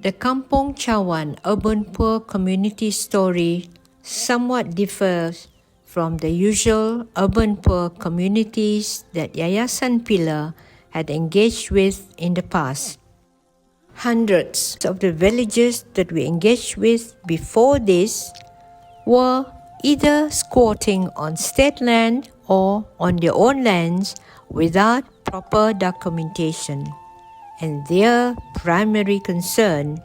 The Kampong Cawan urban poor community story somewhat differs from the usual urban poor communities that Yayasan Pillar had engaged with in the past. Hundreds of the villages that we engaged with before this were either squatting on state land or on their own lands without proper documentation, and their primary concern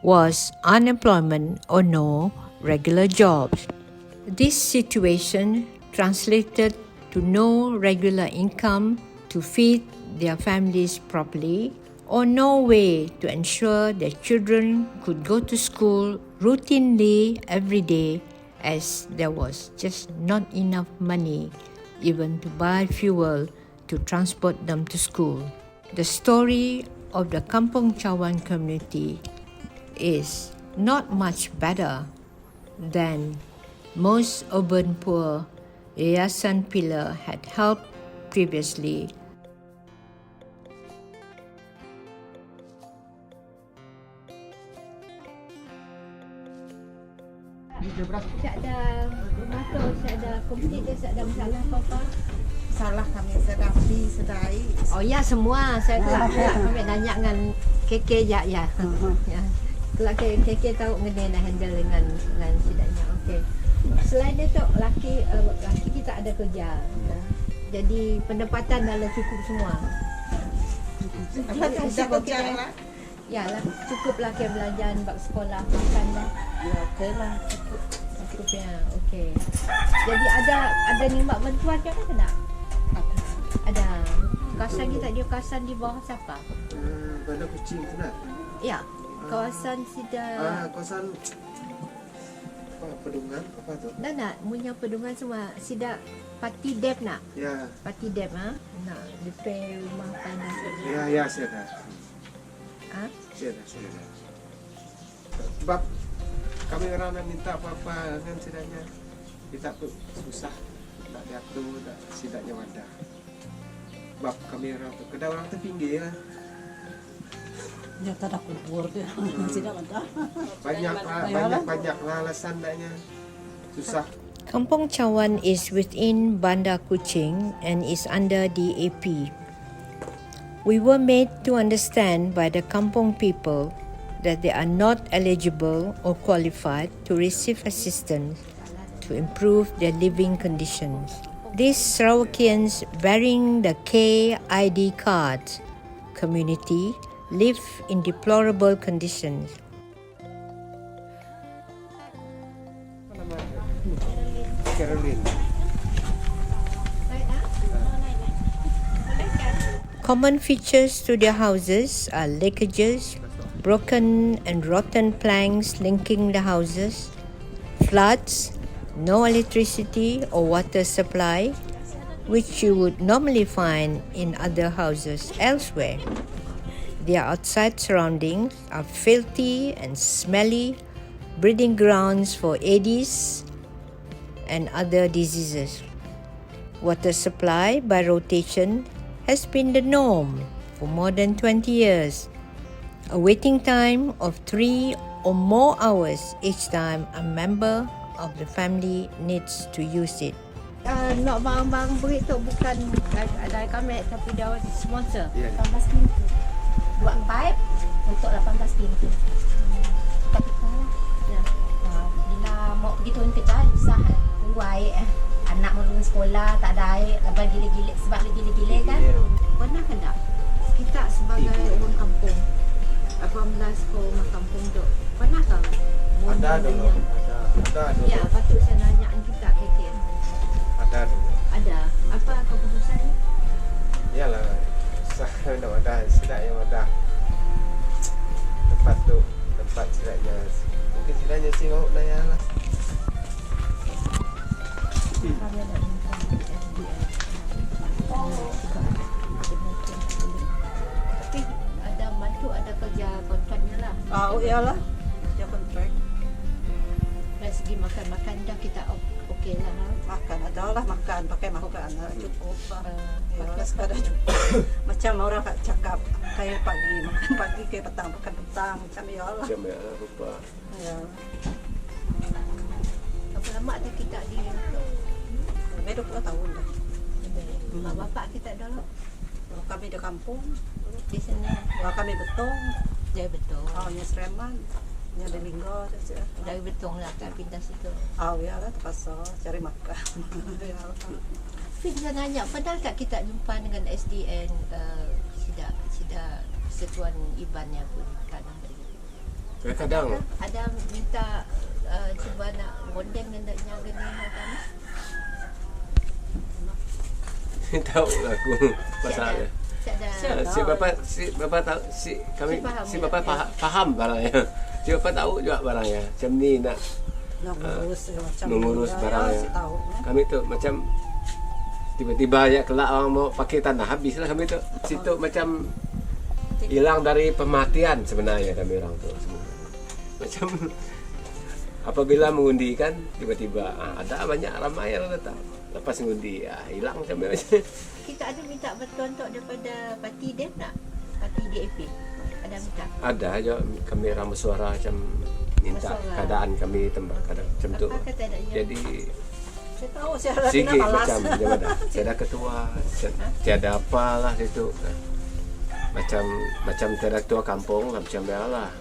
was unemployment or no regular jobs. This situation translated to no regular income to feed their families properly, or no way to ensure their children could go to school routinely every day, as there was just not enough money even to buy fuel to transport them to school. The story of the Kampong Cawan community is not much better than most urban poor Yayasan Pillar had helped previously. Saya ada rumah tu, saya ada komplit dia, saya ada masalah apa-apa. Salah kami sedapi sedai. Oh ya, semua. Saya kelak kami nanya dengan KK ya. Ya. Kelak KK tahu ngene nak handle dengan sidaknya. Okey. Selain itu laki kita ada kerja. Jadi pendapatan dah cukup semua. Apa tu kerja lah? Ya lah, cukuplah ke belanjaan bak sekolah, makan dah. Ya okey lah. Cukup ya. Okey. Jadi ada nikmat bantuan ke tak? Ada. Kawasan kita dia kawasan di bawah siapa? Bandar Kuching tu nak? Ya. Kawasan Sida. Kawasan apa Pedungan apa tu? Nak punya pedungan semua Sida Parti Dep nak? Ya. Parti Dep nak DP rumah tanah. Ya saya dah. Saya dah. Sebab kami orang nak minta apa-apa kan sidaknya kita pun susah tak diatur tak sidaknya wadah. Sebab kami orang tu kedai orang tu pinggir lah. Ya tak ada kubur dia. Tidak ada. Banyak lah alasan daknya. Susah. Kampong Cawan is within Bandar Kuching and is under the AP. We were made to understand by the Kampong people that they are not eligible or qualified to receive assistance to improve their living conditions. These Sarawakians bearing the KID cards community live in deplorable conditions. Caroline. Common features to their houses are leakages, broken and rotten planks linking the houses, floods, no electricity or water supply, which you would normally find in other houses elsewhere. Their outside surroundings are filthy and smelly, breeding grounds for Aedes and other diseases. Water supply by rotation has been the norm for more than 20 years. A waiting time of 3 or more hours each time a member of the family needs to use it. Nak barang-barang berit tu bukan dari kami tapi dia sponsor. 18 pintu. Buat pipe untuk 18 pintu. Tapi Ya. bila mau pergi turun kerja susah tunggu air. Anak mau pergi sekolah tak ada air, lepas gila-gila sebab dia gila-gila kan. Pernah ke tak? Kita sebagai orang kampung, 18 rumah kampung tu, pernah tak? Ada dulu. Ya, patut saya nanya kita KK. Ada dulu. Ada. Apa keputusan? Yalah. Saya nak wadah sidak yang wadah. Tempat tu tempat sidaknya. Mungkin sidaknya sih mau nanya lah. Kami nak minta tapi ada bantu, ada kerja kontraknya lah. iyalah. Dia kontrak. Dari segi makan-makan dah kita okey lah. Makan adalah makan, pakai makan cukup. Pakai Sekadar cukup. Macam orang cakap kayak pagi makan pagi kayak petang makan petang macam ya Allah. Macam ya rupa. Ya. Berapa lama dah kita di Lebih 20 tahun dah. mak bapak kita dulu Kami di kampung. di sini. Kami betong. Dari Betong. Nya Sleman. Nya di Linggo. Dari Betong lah kat pindah situ. Ya lah terpaksa cari makan. Tapi bisa nanya, pernah tak kita jumpa dengan SDN sida Setuan Ibannya pun kadang Kadang-kadang ada minta cuba nak ngondeng dengan gini kan? tahu lah aku pasal si bapa tahu kami si bapa faham barangnya. Si bapa tahu juga barangnya. Macam ni nak mengurus barangnya. Kami tu macam tiba-tiba ya kelak orang mau pakai tanah habislah kami tu. Situ macam hilang dari pematian sebenarnya kami orang tu semua. Macam apabila mengundi kan tiba-tiba ada banyak ramai yang datang. Lepas mengundi hilang macam mana. Kita ada minta bantuan tu daripada parti dia tak? Parti DAP. Ada minta. Ada je kami orang bersuara macam minta Bersuara. keadaan kami tempat kadang macam tu. Apa kata adanya? Jadi Saya tahu saya sikit kena malas. macam dia ada tiada ketua, tiada apalah situ. Macam tiada ketua kampung lah macam dia lah.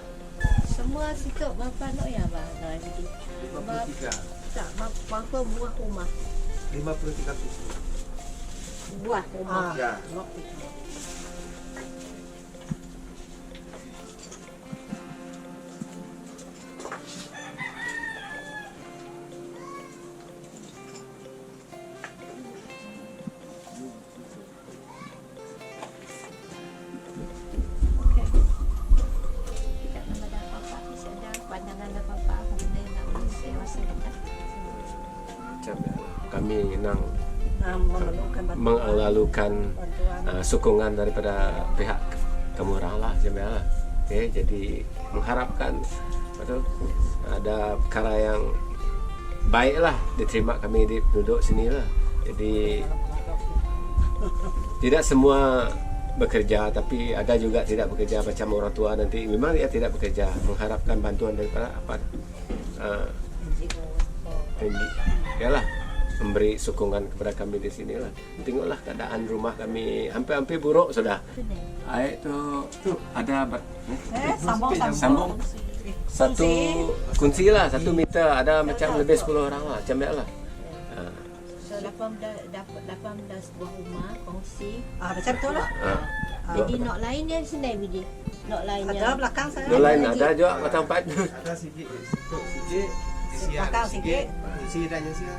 Semua situ berapa nak ya bang? Nah, jadi 53. tak berapa buah rumah? 53 pieces. Buah rumah. Ya. Kita nak ada apa-apa, bisa ada pandangan apa-apa, benda yang nak saya rasa dekat. Macam dia lah. Kami nang Memerlukan bantuan. mengelalukan sokongan daripada pihak kamu orang lah macam dia lah. Okay, jadi mengharapkan betul ada perkara yang baik lah diterima kami di penduduk sini lah. Jadi tidak semua bekerja tapi ada juga tidak bekerja macam orang tua nanti memang dia tidak bekerja mengharapkan bantuan daripada apa yalah memberi sokongan kepada kami di sini lah. Tengoklah keadaan rumah kami hampir-hampir buruk sudah. Air tu ada sambung satu kunci lah 1 meter ada macam lebih 10 orang lah macam ni lah. So 18 buah rumah kongsi. Macam tu lah. Jadi nok lain dia sendiri biji. Nok lainnya. Ada belakang saya. Yang lain ada juga tempat. Ada sikit di Belakang sikit. Kunci dan yang siap.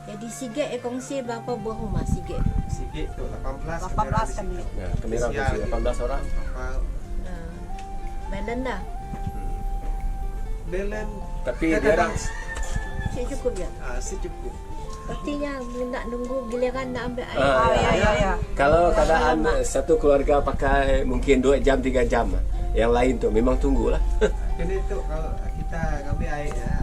Jadi sikit kongsi berapa buah rumah sikit? Sikit tu 18 kami. Ya, kami orang 18 orang. Balance dah. Balance Tapi dia orang Cik cukup je. secukup. Pastinya nak nunggu giliran nak ambil air. Ya. Kalau keadaan satu keluarga pakai mungkin 2 jam 3 jam. Yang lain tu memang tunggulah. Kena tu kalau kita ambil air ya.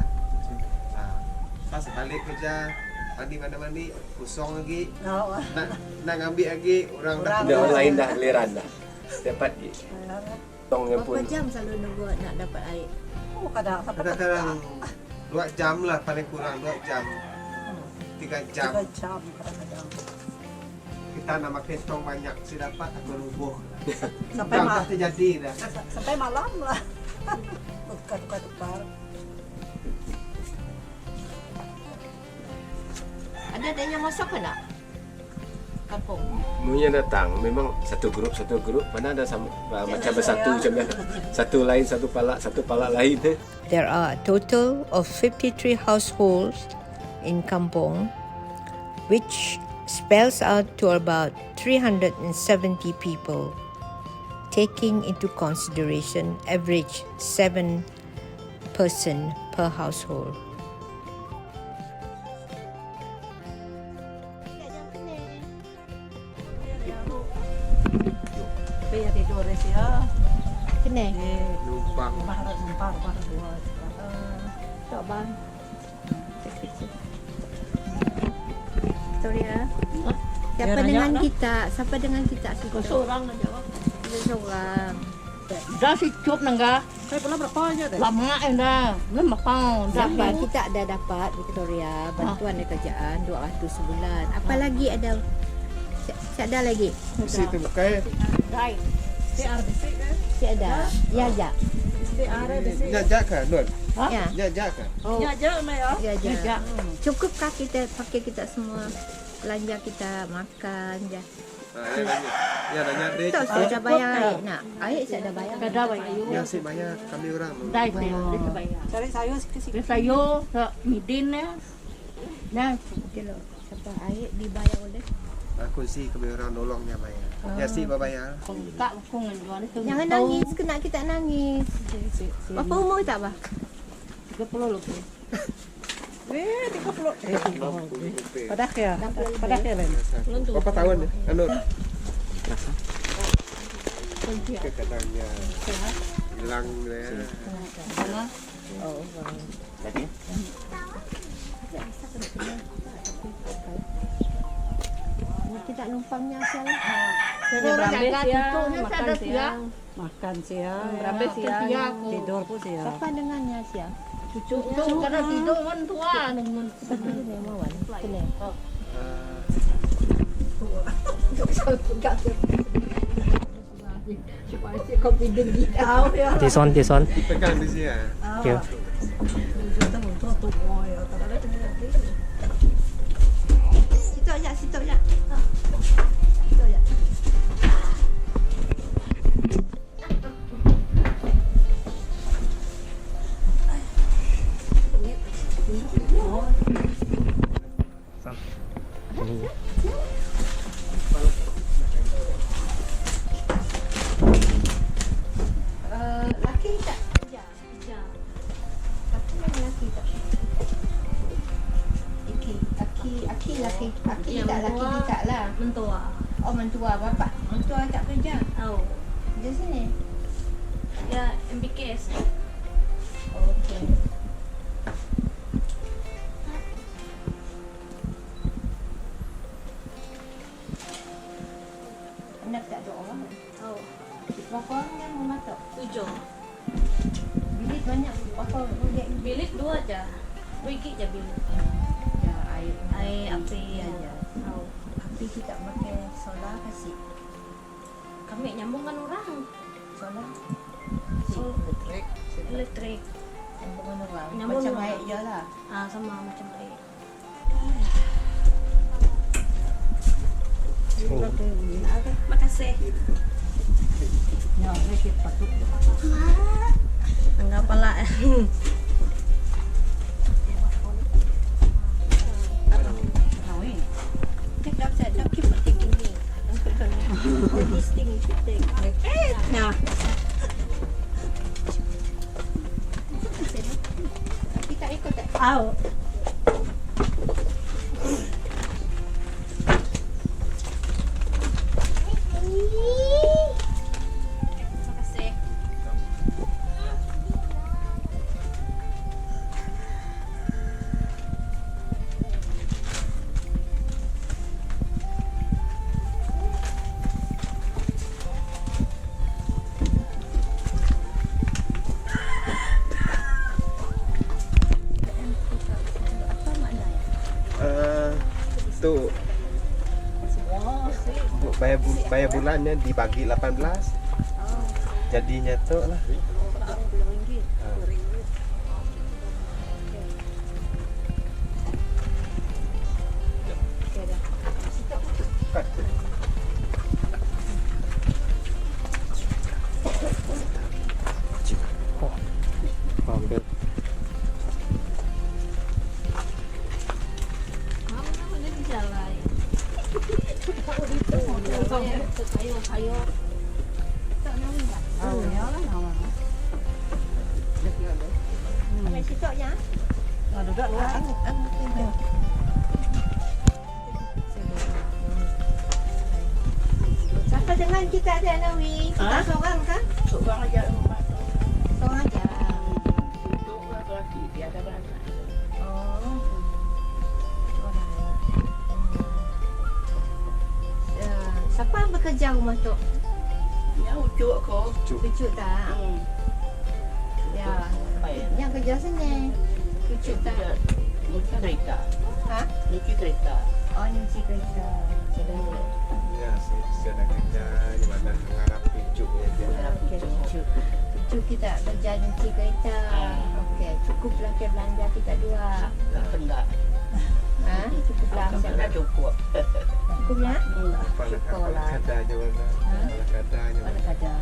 Pas balik kerja mandi mana-mandi kosong lagi. Nak ambil lagi orang dah Dia orang lain dah giliran dah. Dapat tongnya Berapa pun. jam selalu nunggu nak dapat air? kadang-kadang 2 jam lah paling kurang 2 jam. 3 jam. 3 jam kadang-kadang. Kita nak makan tong banyak si dapat aku rubuh. Sampai Dah malam. terjadi dah. Sampai malam lah. Tukar-tukar. Ada yang masak ke tak? Kampung. Munya datang memang satu grup mana ada sama, macam bersatu macam ni. Satu lain satu palak lain. There are a total of 53 households in Kampong, which spells out to about 370 people, taking into consideration average 7 person per household. Tapi yang tidur dia. Kena. Numpang. Rumah dua. Tak bang. Sorry ya. Siapa Dia dengan nanya, kita? Siapa dengan kita? Seorang aja. Kita seorang. Dah si cup nangga. Saya pernah berapa aja deh. Lama dah. Lama kau. Dapat kita ada dapat Victoria bantuan dari kerajaan 200 sebulan. Apa lagi ada? Ada lagi? Di situ kayak Dai. Si ada. Ya ya. jajak kan, Don? Ya. Jajak kan? Ya je mai ah. Ya Ya. ya. Cukupkah kita pakai kita semua belanja kita makan je? Ya nanya deh. Tak saya dah bayar air nak. Air saya dah bayar. Kada bayar. Ya sih banyak kami orang. Dai saya dia bayar. Cari sayur sikit-sikit. Dia sayur ke midin ya. Nah, Okey loh. Siapa air dibayar oleh? Aku sih kami orang nolongnya bayar. Ya sih bayar. kak aku ngan tu. Jangan nangis, kena kita nangis. Berapa umur tak bah? 30 lebih. 30. Padah ya. Padah ya lain. Berapa tahun ya? Anu. Kadangnya hilang ya. Kita numpangnya siang. Jadi jaga tutupnya ada siang. Makan siang. Berapa siang? Tidur pun siang. Siapa dengannya siang? Cucu karena tidur kan tua dengan Siapa ni Mawan? Kena. This one. Pegang di sini ya. Okay. Situ aja, situ aja. Situ aja. Laki tak? Ya. Laki mana laki tak? Aki laki. Aki tak laki tak lah. Mentua. Oh mentua bapak. Mentua tak kerja. Oh. Di sini. Ya, MBKS. Okey. Anak tak ada orang. Oh. Berapa orang yang mematok? 7. Bilik banyak. Berapa bilik? Bilik 2 aja. Wiki je bilik. Ya, air. Air api aja. Oh. Api kita pakai solar kasih. Kami nyambungkan orang. Solar. Sol- Elektrik. Sambungan orang. Nyambung Macam orang. air je lah. Ah, sama macam air. Makasih. Ya, mereka patut. Enggak pala. Take up set up keep taking me. This thing you should take. Nah. Kita ikut tak? Au. Makasih. Apa maknanya? Tu bayar bulannya dibagi 18. Jadinya tu lah. Hampir. Mama naman din jalan. Kayo. Sampai situ ya. Duduk luar. Siapa dengan kita ada Nawi? Kita seorang kan? Seorang aja rumah tu. Seorang aja. Duduk lagi dia ada banyak. Oh. Siapa yang bekerja rumah tu? Ya ucuk ko. Pucuk tak? Hmm. Ya. Baik. Yang kerja sini. Pucuk tak? Nyuci kereta. Ha? Nyuci kereta. Oh, nyuci kereta. Ya, saya nak kerja di mana mengharap pijuk ya dia. Okey, pucuk. Pucuk kita kerja nyuci kereta. Okey, cukuplah ke belanja kita dua. Enggak. Ha? Cukuplah. Enggak cukup. Cukupnya? Kepala kada je mana. Kepala kada je mana. Ada.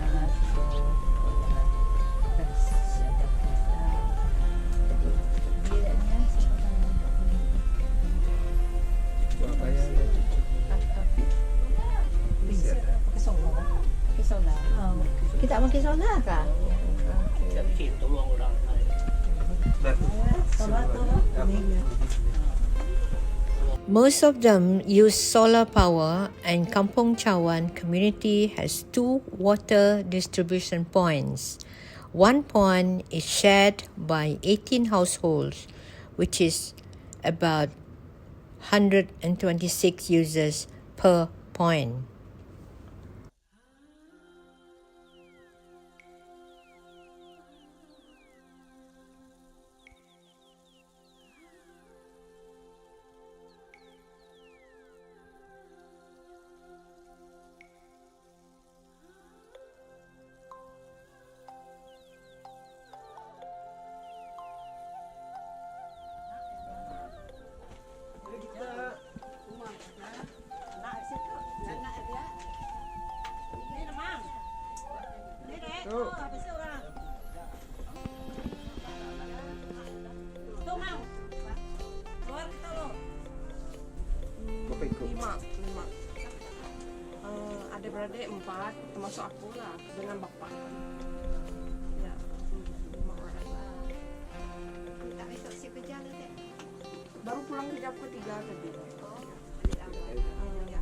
Apa ya? Kita makan soda kah? Tapi situ orang Most of them use solar power, and Kampong Chawan community has 2 water distribution points. One point is shared by 18 households, which is about 126 users per point. Kopi ikut. Lima. Adik-beradik 4, termasuk aku lah dengan bapak. Ya. 5 orang. Tak esok si kerja nanti. Baru pulang kerja pukul 3 tadi. Ya.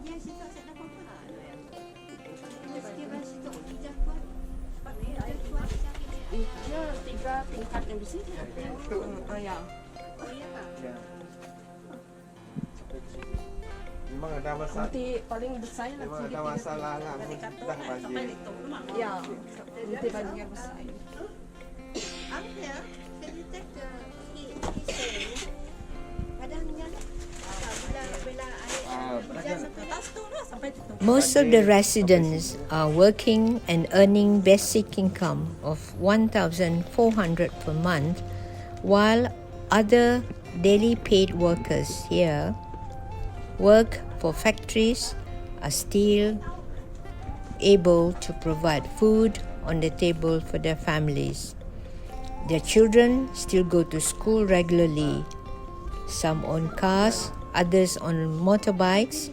Dia situ saya dapat apa? Mesti situ kerja kuat. Dia 3 tingkat yang di sini. Ya. Ya. Memang ada masalah. Nanti paling besar lah. Memang ada masalah lah. Dah banjir. Ya. Nanti banjir besar. Up here, can you take the key Kadangnya bila air sampai atas tu lah sampai tu. Most of the residents are working and earning basic income of 1,400 per month, while other daily paid workers here work for factories are still able to provide food on the table for their families. Their children still go to school regularly. Some own cars, others on motorbikes.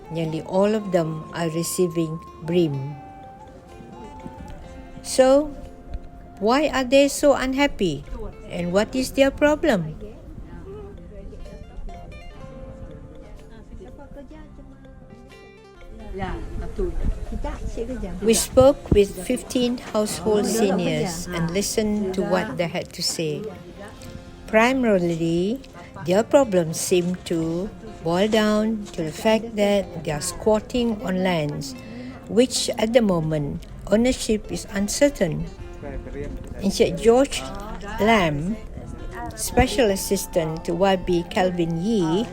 Nearly all of them are receiving BRIM. So, why are they so unhappy? And what is their problem? Ya, betul. Kita si kerja. We spoke with 15 household seniors and listened to what they had to say. Primarily, their problems seem to boil down to the fact that they are squatting on lands, which at the moment ownership is uncertain. Encik George Lam, Special Assistant to YB Calvin Yee,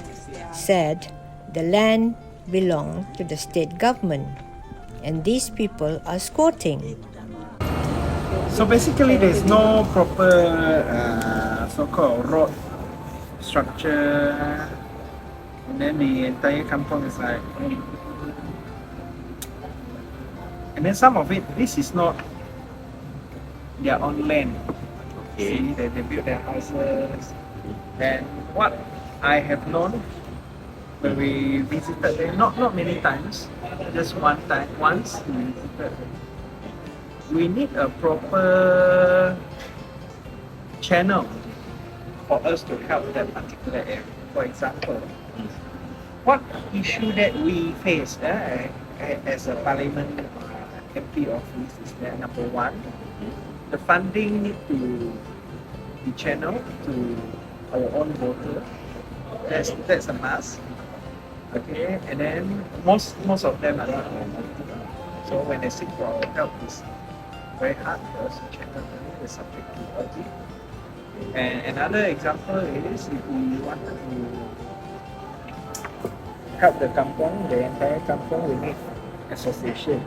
said the land belong to the state government and these people are squatting. So basically there's no proper so-called road structure, and then the entire kampong is like, and then some of it, this is not their own land. See, they build their houses, and what I have known when we visited them, not many times, just once we visited them. We need a proper channel for us to help that particular area. For example, what issue that we face as a parliament MP office is that number one, the funding need to be channeled to our own voter. That's a must. Okay, and then most of them are not normal. So when they seek for help, it's very hard for us to check out the subjectivity. And another example is if we wanted to help the kampong, the entire kampong, we need association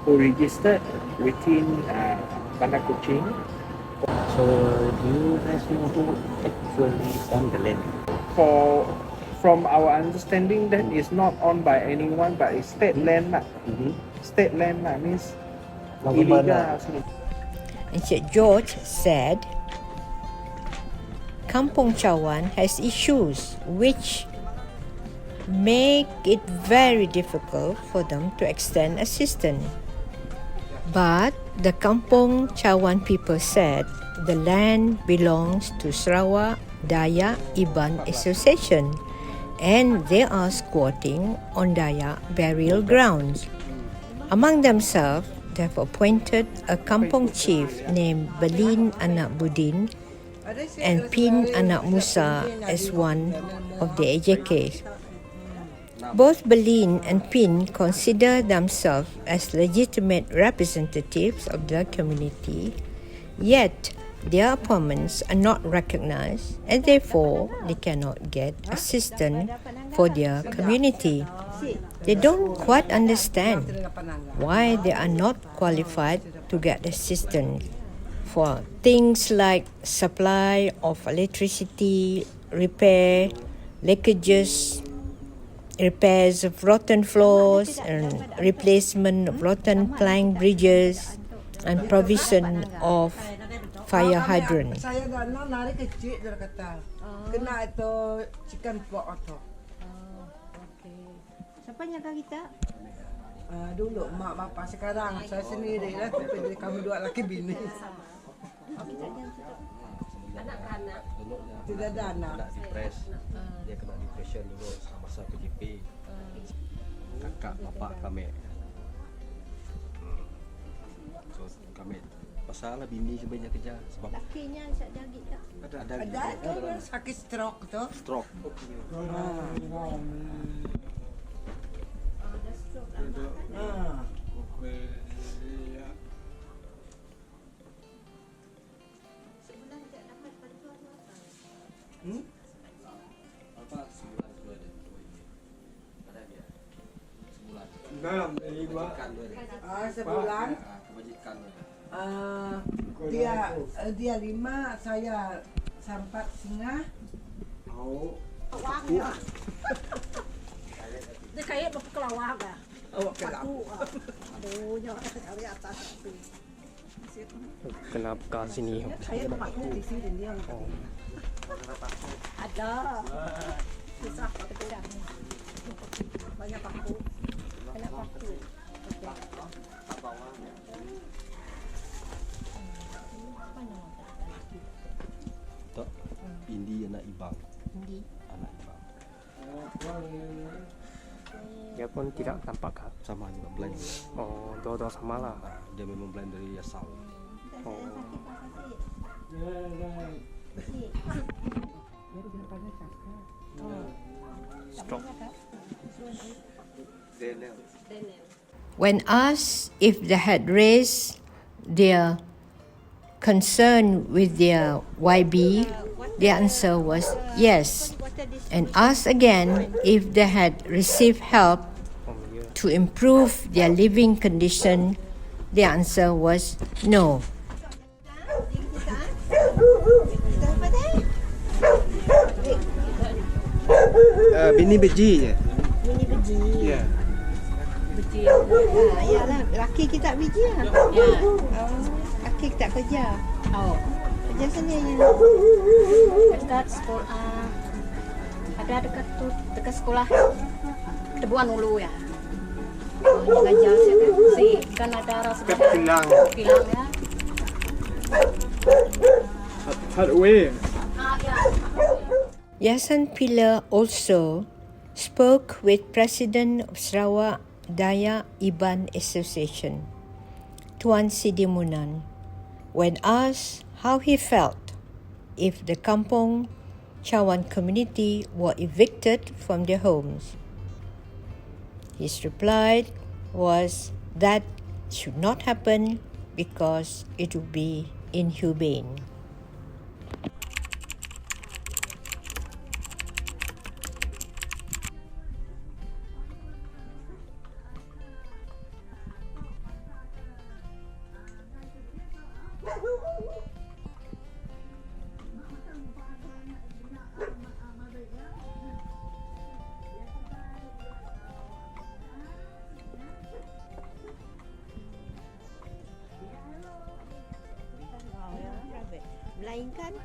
who registered within Bandar Kuching. So do you guys know who actually own the land? From our understanding, that is not owned by anyone, but it's state land. State land means illegal. Encik George said, Kampong Chawan has issues which make it very difficult for them to extend assistance. But the Kampong Chawan people said the land belongs to Sarawak Dayak Iban Association and they are squatting on Dayak burial grounds. Among themselves, they have appointed a Kampong chief named Belin Anak Budin and Pin Anak Musa as one of the AJKs. Both Belin and Pin consider themselves as legitimate representatives of the community, yet their appointments are not recognized and therefore they cannot get assistance for their community. They don't quite understand why they are not qualified to get assistance for things like supply of electricity, repair, leakages, repairs of rotten floors and replacement of rotten plank bridges and provision of fire hydrant. Saya dah nari kecil dia kata. Kena itu chicken pork tu. Okey. Siapa jaga kita? Dulu mak bapak, sekarang saya sendiri lah. Tapi kami dua laki bini. Anak-anak. Tidak ada anak. Depres. Dia kena depression dulu masa PJP. Kakak bapak kami. So kami pasal bini sebenarnya kerja sebab Lakinya siap jaga tak? Ada sakit stroke tu. stroke. Ada stroke lah. Sebulan tak dapat bantuan apa? Apa sebulan dua ada ada dia sebulan 6, 5. Sebulan. Kebajikan Dia 5, saya 4,5. Dia kayak bapak kelawak ah. Awak kelak. Aduh, nyawa dari atas tu. Kenapa kat sini? Kayak bapak tu di sini dia. Ada. Susah pakai pedang. Banyak paku. Banyak paku. Tok Indi anak ibang. Anak ibang. Dia pun tidak tampak kat. Sama juga blind. Oh, dua-dua sama lah. Dia memang blind dari asal. Oh. Stroke. When asked if they had raised their concern with their YB, the answer was yes. And asked again if they had received help to improve their living condition, the answer was no. Bini beji je. Bini biji. Ya. Biji. Yalah, laki kita biji lah. Ya. Laki tak kerja. Oh, Kerja sendiri. dekat sekolah. Ada dekat sekolah. Tebuan Ulu ya. Ngajar si kan ada rasa Kilang. kilang ya. Hard way. Yayasan Pillar also spoke with President of Sarawak Dayak Iban Association, Tuan Sidi Munan, when asked how he felt if the Kampong Chawan community were evicted from their homes. His reply was that should not happen because it would be inhumane. Melainkan